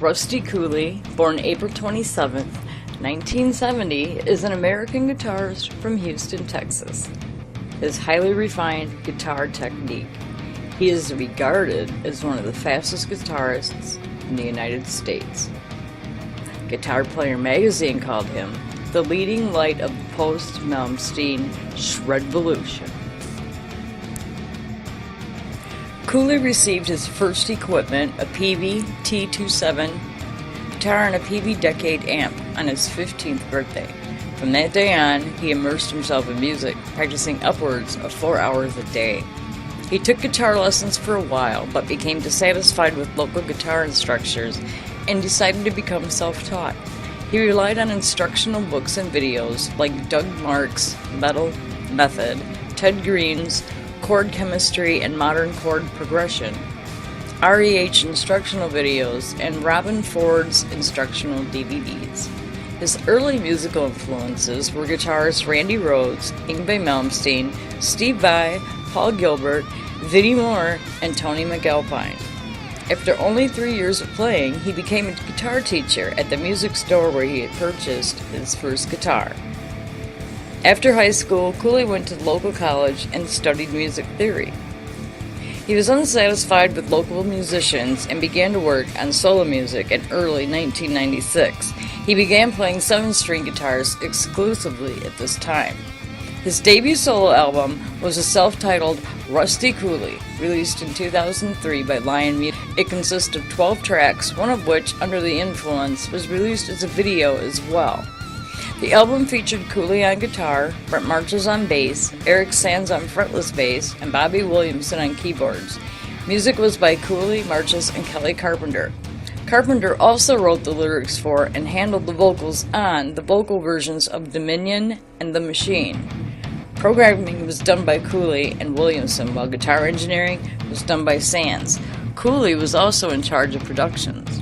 Rusty Cooley, born April 27, 1970, is an American guitarist from Houston, Texas. His highly refined guitar technique. He is regarded as one of the fastest guitarists in the United States. Guitar Player magazine called him the leading light of the post-Malmsteen Shredvolution. Cooley received his first equipment, a Peavey T27 guitar and a Peavey Decade amp, on his 15th birthday. From that day on, he immersed himself in music, practicing upwards of 4 hours a day. He took guitar lessons for a while, but became dissatisfied with local guitar instructors and decided to become self-taught. He relied on instructional books and videos like Doug Mark's Metal Method, Ted Green's Chord Chemistry and Modern Chord Progression, REH instructional videos, and Robin Ford's instructional DVDs. His early musical influences were guitarists Randy Rhoads, Yngwie Malmsteen, Steve Vai, Paul Gilbert, Vinnie Moore, and Tony McAlpine. After only 3 years of playing, he became a guitar teacher at the music store where he had purchased his first guitar. After high school, Cooley went to the local college and studied music theory. He was unsatisfied with local musicians and began to work on solo music in early 1996. He began playing 7-string guitars exclusively at this time. His debut solo album was a self-titled Rusty Cooley, released in 2003 by Lion Music. It consists of 12 tracks, one of which, Under the Influence, was released as a video as well. The album featured Cooley on guitar, Brent Marches on bass, Eric Sands on fretless bass, and Bobby Williamson on keyboards. Music was by Cooley, Marches, and Kelly Carpenter. Carpenter also wrote the lyrics for and handled the vocals on the vocal versions of Dominion and The Machine. Programming was done by Cooley and Williamson, while guitar engineering was done by Sands. Cooley was also in charge of productions.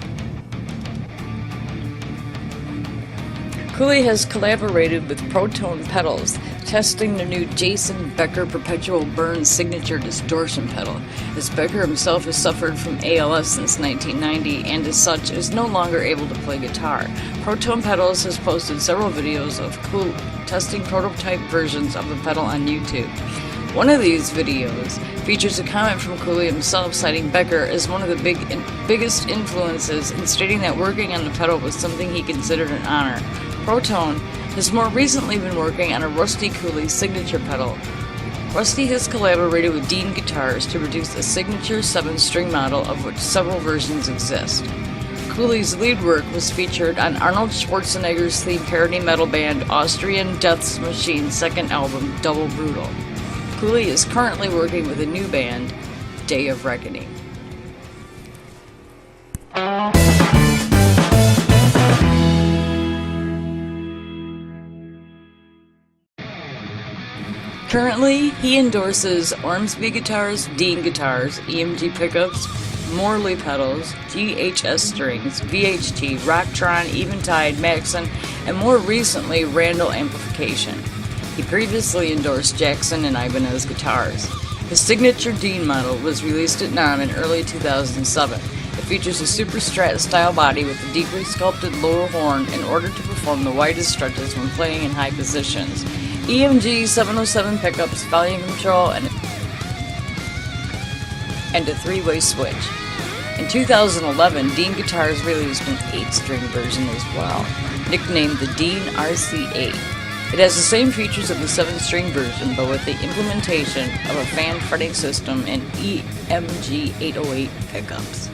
Cooley has collaborated with Protone Pedals, testing the new Jason Becker Perpetual Burn signature distortion pedal, as Becker himself has suffered from ALS since 1990 and as such is no longer able to play guitar. Protone Pedals has posted several videos of Cooley testing prototype versions of the pedal on YouTube. One of these videos features a comment from Cooley himself citing Becker as one of the biggest influences and stating that working on the pedal was something he considered an honor. Protone has more recently been working on a Rusty Cooley signature pedal. Rusty has collaborated with Dean Guitars to produce a signature 7-string model of which several versions exist. Cooley's lead work was featured on Arnold Schwarzenegger's theme parody metal band Austrian Death Machine's second album, Double Brutal. Cooley is currently working with a new band, Day of Reckoning. Currently, he endorses Ormsby Guitars, Dean Guitars, EMG Pickups, Morley Pedals, GHS Strings, VHT, Rocktron, Eventide, Maxon, and more recently, Randall Amplification. He previously endorsed Jackson and Ibanez Guitars. His signature Dean model was released at NAMM in early 2007. It features a Super Strat style body with a deeply sculpted lower horn in order to perform the widest stretches when playing in high positions. EMG 707 pickups, volume control, and a 3-way switch. In 2011, Dean Guitars released an 8-string version as well, nicknamed the Dean RC8. It has the same features of the 7-string version, but with the implementation of a fan fretting system and EMG 808 pickups.